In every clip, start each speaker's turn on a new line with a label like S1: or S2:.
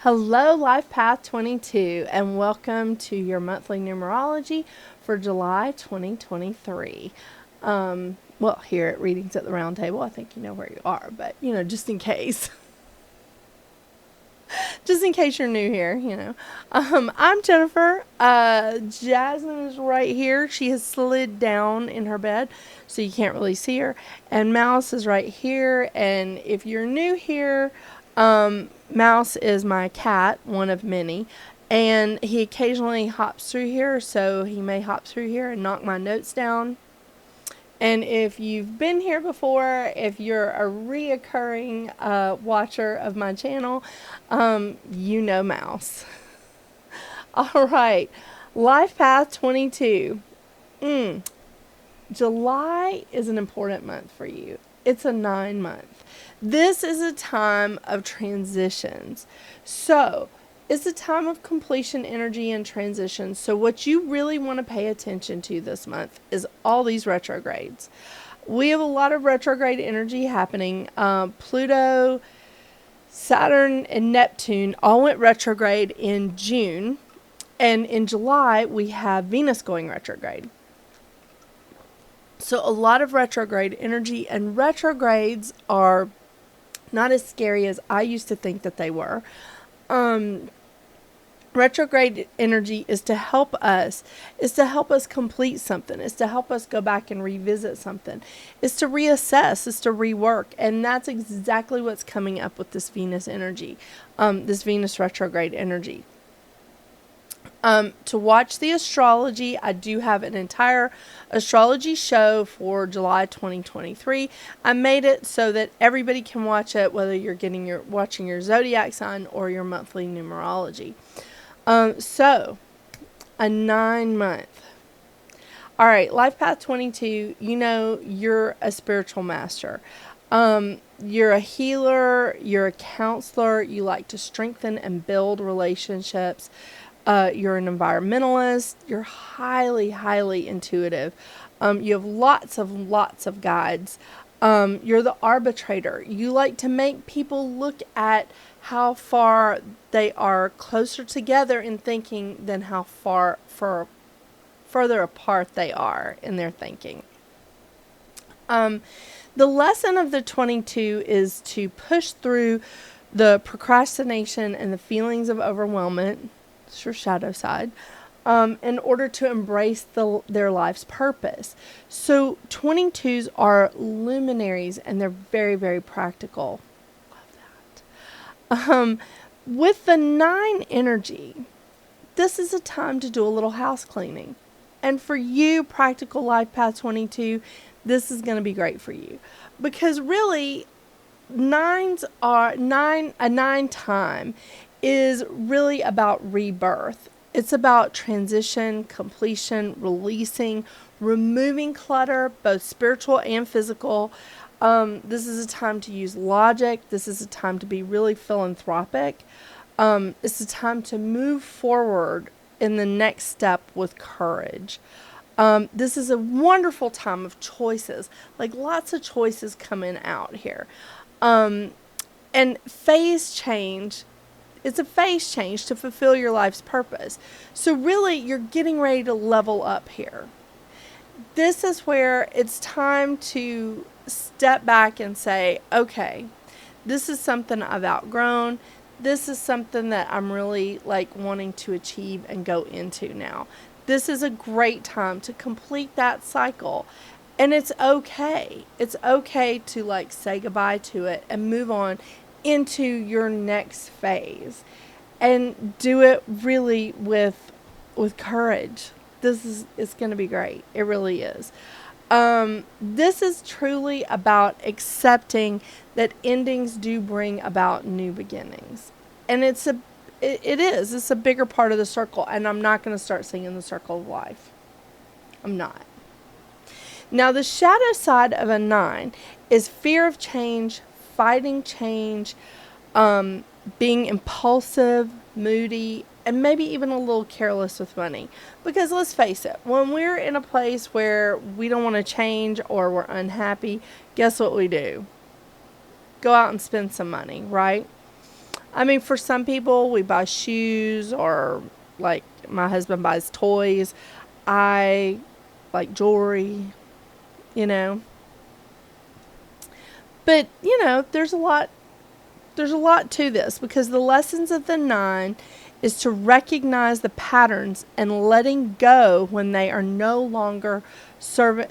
S1: Hello, Life Path 22, and welcome to your monthly numerology for July 2023. Well, here at Readings at the Round Table, I think you know where you are, but just in case. Just in case you're new here. I'm Jennifer. Jasmine is right here. She has slid down in her bed, so you can't really see her. And Mouse is right here. And if you're new here, Mouse is my cat, one of many. And he occasionally hops through here, so he may hop through here and knock my notes down. And if you've been here before, if you're a reoccurring watcher of my channel, you know Mouse. All right, Life Path 22. July is an important month for you. It's a 9-month. This is a time of transitions. So, it's a time of completion energy and transition. So what you really want to pay attention to this month is all these retrogrades. We have a lot of retrograde energy happening. Pluto, Saturn, and Neptune all went retrograde in June. And in July, we have Venus going retrograde. So a lot of retrograde energy, and retrogrades are not as scary as I used to think that they were. Retrograde energy is to help us complete something, is to help us go back and revisit something, is to reassess, is to rework. And that's exactly what's coming up with this Venus energy, this Venus retrograde energy. To watch the astrology, I do have an entire astrology show for July 2023. I made it so that everybody can watch it, whether you're watching your zodiac sign or your monthly numerology. So, a 9-month. All right, Life Path 22, you're a spiritual master. You're a healer, you're a counselor, you like to strengthen and build relationships. You're an environmentalist, you're highly, highly intuitive. You have lots of guides. You're the arbitrator. You like to make people look at how far they are closer together in thinking than how further apart they are in their thinking. The lesson of the 22 is to push through the procrastination and the feelings of overwhelmment. It's your shadow side. In order to embrace their life's purpose. So 22s are luminaries, and they're very, very practical. Love that. With the 9 energy, this is a time to do a little house cleaning. And for you, practical Life Path 22, this is going to be great for you. Because really, a 9 time is really about rebirth. It's about transition, completion, releasing, removing clutter, both spiritual and physical. This is a time to use logic. This is a time to be really philanthropic. It's a time to move forward in the next step with courage. This is a wonderful time of choices, like lots of choices coming out here. And phase change. It's a phase change to fulfill your life's purpose. So really, you're getting ready to level up here. This is where it's time to step back and say, okay, this is something I've outgrown. This is something that I'm really wanting to achieve and go into now. This is a great time to complete that cycle. And it's okay. It's okay to say goodbye to it and move on into your next phase, and do it really with courage. It's going to be great. It really is. This is truly about accepting that endings do bring about new beginnings, and it's a bigger part of the circle. And I'm not going to start singing the circle of life. I'm not. Now, the shadow side of a 9 is fear of change, fighting change, being impulsive, moody, and maybe even a little careless with money. Because let's face it, when we're in a place where we don't want to change or we're unhappy, guess what we do? Go out and spend some money, right? I mean, for some people, we buy shoes, or like my husband buys toys. I like jewelry, you know. But, there's a lot to this, because the lessons of the 9 is to recognize the patterns and letting go when they are no longer serving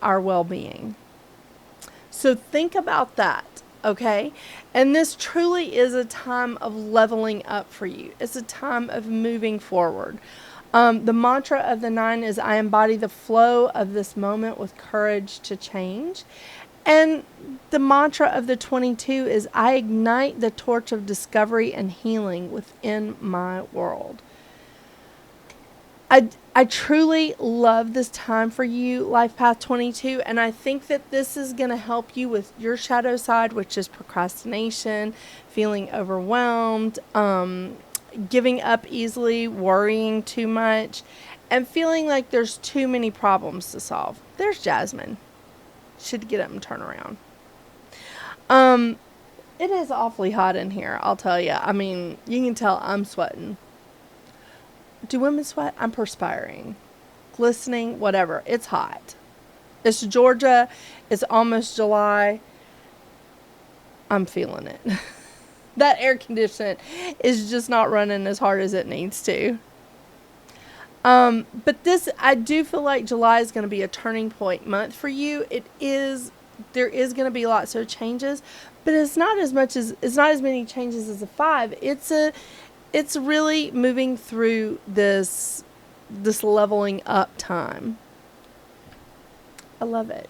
S1: our well-being. So think about that, okay? And this truly is a time of leveling up for you. It's a time of moving forward. The mantra of the 9 is, I embody the flow of this moment with courage to change. And the mantra of the 22 is, I ignite the torch of discovery and healing within my world. I truly love this time for you, Life Path 22, and I think that this is going to help you with your shadow side, which is procrastination, feeling overwhelmed, giving up easily, worrying too much, and feeling like there's too many problems to solve. There's Jasmine. Should get up and turn around. It is awfully hot in here, I'll tell you. I mean, you can tell I'm sweating. Do women sweat? I'm perspiring, glistening, whatever. It's hot. It's Georgia. It's almost July. I'm feeling it. That air conditioner is just not running as hard as it needs to. But I do feel like July is going to be a turning point month for you. There is going to be lots of changes, but it's not as many changes as a 5. It's really moving through this leveling up time. I love it.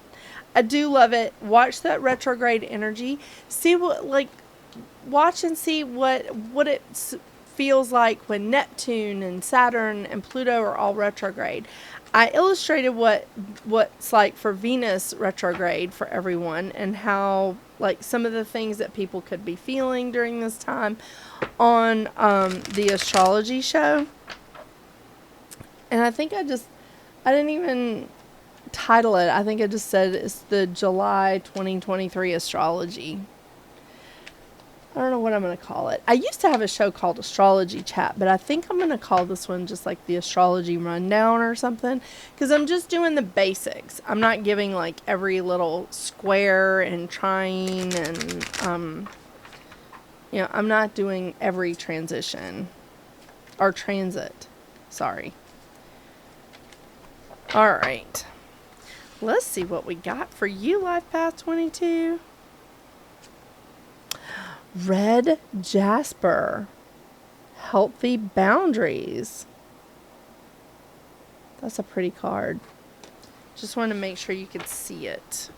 S1: I do love it. Watch that retrograde energy. Watch and see what it feels like when Neptune and Saturn and Pluto are all retrograde. I illustrated what's like for Venus retrograde for everyone, and how some of the things that people could be feeling during this time on the Astrology show. And I think I didn't even title it. I think I just said it's the July 2023 Astrology. I don't know what I'm going to call it. I used to have a show called Astrology Chat, but I think I'm going to call this one just like the Astrology Rundown or something, because I'm just doing the basics. I'm not giving every little square and trine and, I'm not doing every transition or transit. Sorry. All right. Let's see what we got for you, Life Path 22. Red Jasper. Healthy boundaries. That's a pretty card. Just want to make sure you could see it.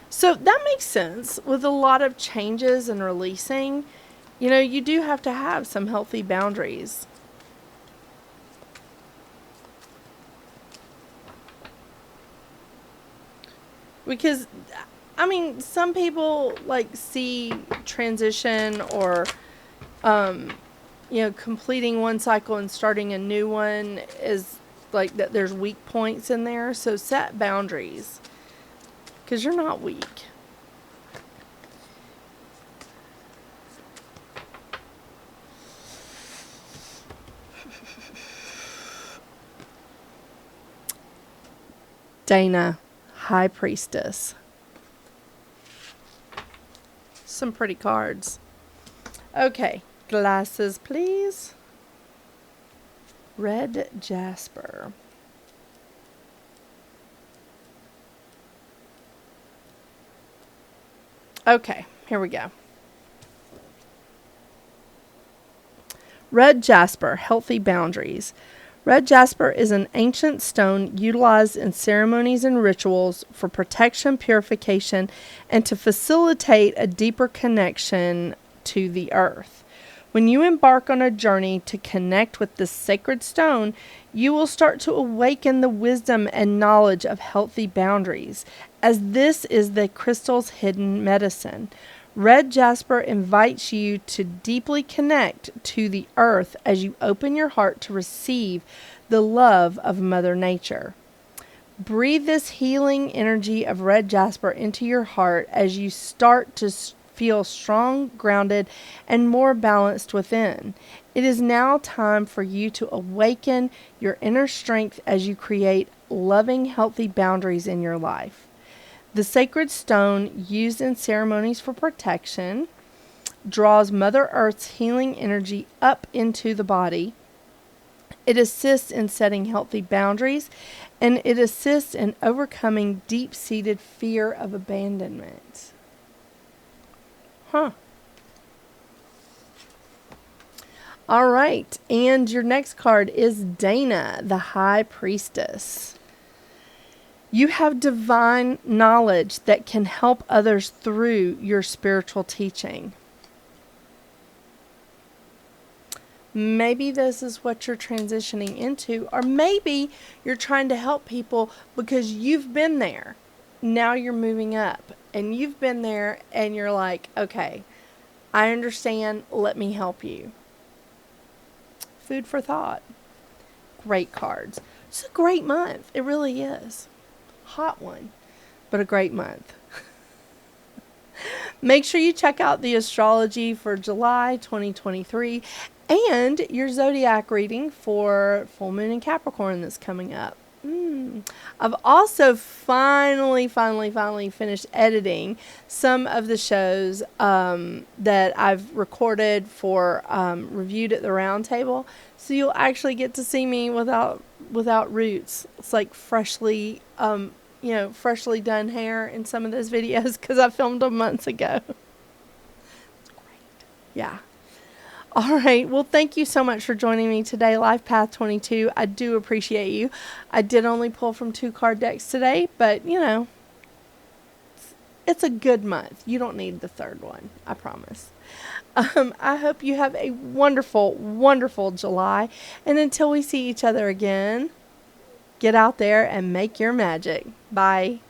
S1: So that makes sense. With a lot of changes and releasing, you do have to have some healthy boundaries. Because some people see transition or, completing one cycle and starting a new one is that there's weak points in there. So set boundaries, because you're not weak. Dana, High Priestess. Some pretty cards. Okay, glasses, please. Red Jasper. Okay, here we go. Red Jasper, healthy boundaries. Red jasper is an ancient stone utilized in ceremonies and rituals for protection, purification, and to facilitate a deeper connection to the earth. When you embark on a journey to connect with this sacred stone, you will start to awaken the wisdom and knowledge of healthy boundaries, as this is the crystal's hidden medicine. Red jasper invites you to deeply connect to the earth as you open your heart to receive the love of Mother Nature. Breathe this healing energy of red jasper into your heart as you start to feel strong, grounded, and more balanced within. It is now time for you to awaken your inner strength as you create loving, healthy boundaries in your life. The sacred stone used in ceremonies for protection draws Mother Earth's healing energy up into the body. It assists in setting healthy boundaries, and it assists in overcoming deep-seated fear of abandonment. All right, and your next card is Dana, the High Priestess. You have divine knowledge that can help others through your spiritual teaching. Maybe this is what you're transitioning into, or maybe you're trying to help people because you've been there. Now you're moving up, and you've been there, and you're like, okay, I understand, let me help you. Food for thought. Great cards. It's a great month. It really is. Hot one, but a great month. Make sure you check out the astrology for July 2023 and your zodiac reading for full moon in Capricorn that's coming up. I've also finally finished editing some of the shows that I've recorded for reviewed at the round table. So you'll actually get to see me without roots. It's like freshly done hair in some of those videos because I filmed them months ago. It's great. Yeah. All right. Well, thank you so much for joining me today, Life Path 22. I do appreciate you. I did only pull from 2 card decks today, but, it's a good month. You don't need the third one. I promise. I hope you have a wonderful, wonderful July. And until we see each other again, get out there and make your magic. Bye.